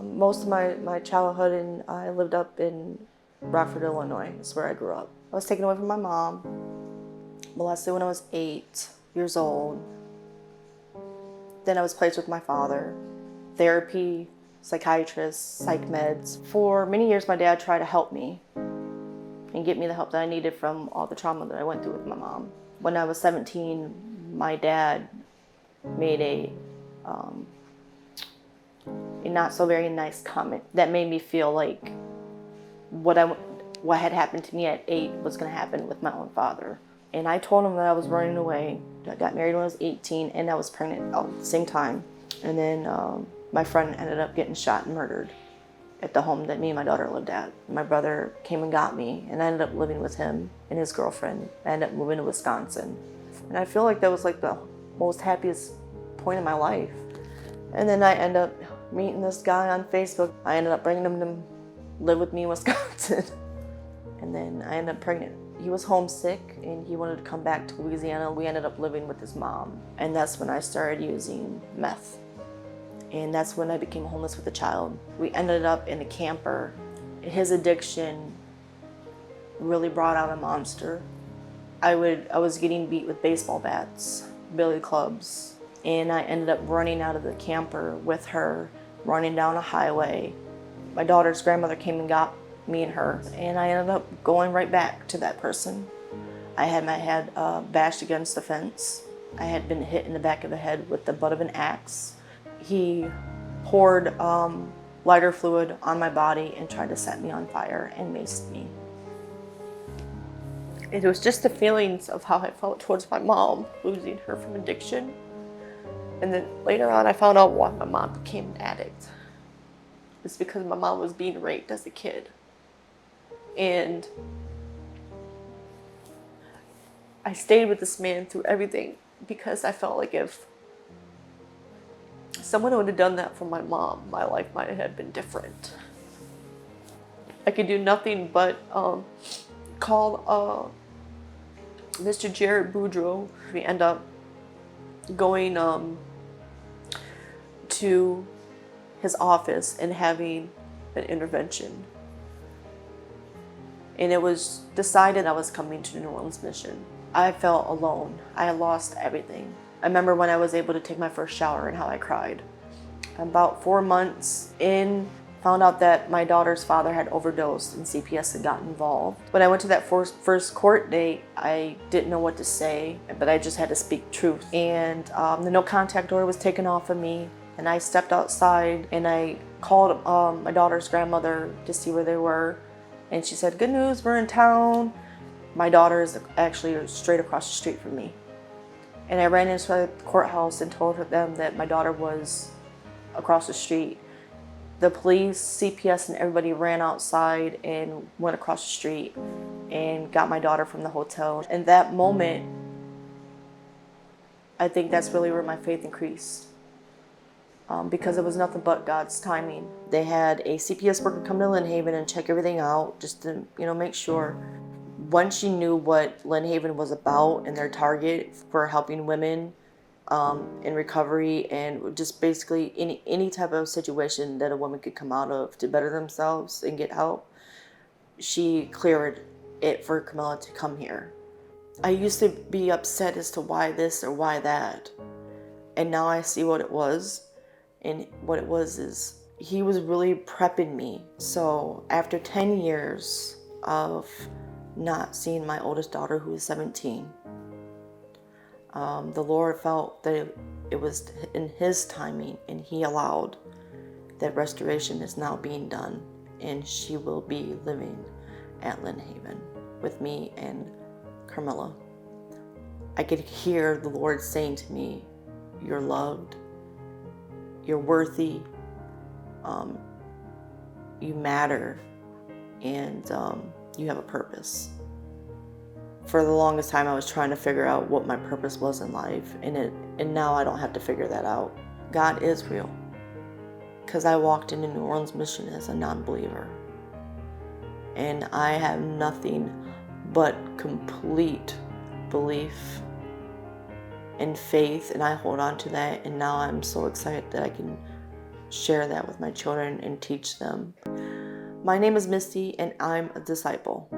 Most of my childhood, and I lived up in Rockford, Illinois. That's where I grew up. I was taken away from my mom, molested when I was 8 years old. Then I was placed with my father. Therapy, psychiatrist, psych meds. For many years, my dad tried to help me and get me the help that I needed from all the trauma that I went through with my mom. When I was 17, my dad made a not so very nice comment that made me feel like what had happened to me at 8 was going to happen with my own father. And I told him that I was running away. I got married when I was 18, and I was pregnant all at the same time. And then my friend ended up getting shot and murdered at the home that me and my daughter lived at. My brother came and got me, and I ended up living with him and his girlfriend. I ended up moving to Wisconsin. And I feel like that was like the most happiest point in my life. And then I ended up meeting this guy on Facebook. I ended up bringing him to live with me in Wisconsin. And then I ended up pregnant. He was homesick and he wanted to come back to Louisiana. We ended up living with his mom. And that's when I started using meth. And that's when I became homeless with a child. We ended up in a camper. His addiction really brought out a monster. I was getting beat with baseball bats, billy clubs, and I ended up running out of the camper with her, running down a highway. My daughter's grandmother came and got me and her, and I ended up going right back to that person. I had my head bashed against the fence. I had been hit in the back of the head with the butt of an axe. He poured lighter fluid on my body and tried to set me on fire and maced me. It was just the feelings of how I felt towards my mom, losing her from addiction. And then later on, I found out why my mom became an addict. It's because my mom was being raped as a kid. And I stayed with this man through everything because I felt like if someone would have done that for my mom, my life might have been different. I could do nothing but call Mr. Jared Boudreaux. We end up going to his office and having an intervention. And it was decided I was coming to the New Orleans mission. I felt alone. I had lost everything. I remember when I was able to take my first shower and how I cried. About 4 months in, found out that my daughter's father had overdosed and CPS had gotten involved. When I went to that first court date, I didn't know what to say, but I just had to speak truth. And the no contact order was taken off of me, and I stepped outside and I called my daughter's grandmother to see where they were. And she said, "Good news, we're in town." My daughter is actually straight across the street from me. And I ran into the courthouse and told them that my daughter was across the street. The police, CPS, and everybody ran outside and went across the street and got my daughter from the hotel. In that moment, I think that's really where my faith increased. Because it was nothing but God's timing. They had a CPS worker come to Lynn Haven and check everything out just to, make sure. Once she knew what Lynn Haven was about and their target for helping women in recovery and just basically any type of situation that a woman could come out of to better themselves and get help, she cleared it for Camilla to come here. I used to be upset as to why this or why that, and now I see what it was. And what it was is he was really prepping me. So after 10 years of not seeing my oldest daughter, who is 17, the Lord felt that it was in his timing, and he allowed that restoration is now being done, and she will be living at Lynn Haven with me and Carmilla. I could hear the Lord saying to me, "You're loved. You're worthy, you matter, and you have a purpose." For the longest time, I was trying to figure out what my purpose was in life, and now I don't have to figure that out. God is real, because I walked into New Orleans Mission as a non-believer, and I have nothing but complete belief and faith, and I hold on to that. And now I'm so excited that I can share that with my children and teach them. My name is Misty, and I'm a disciple.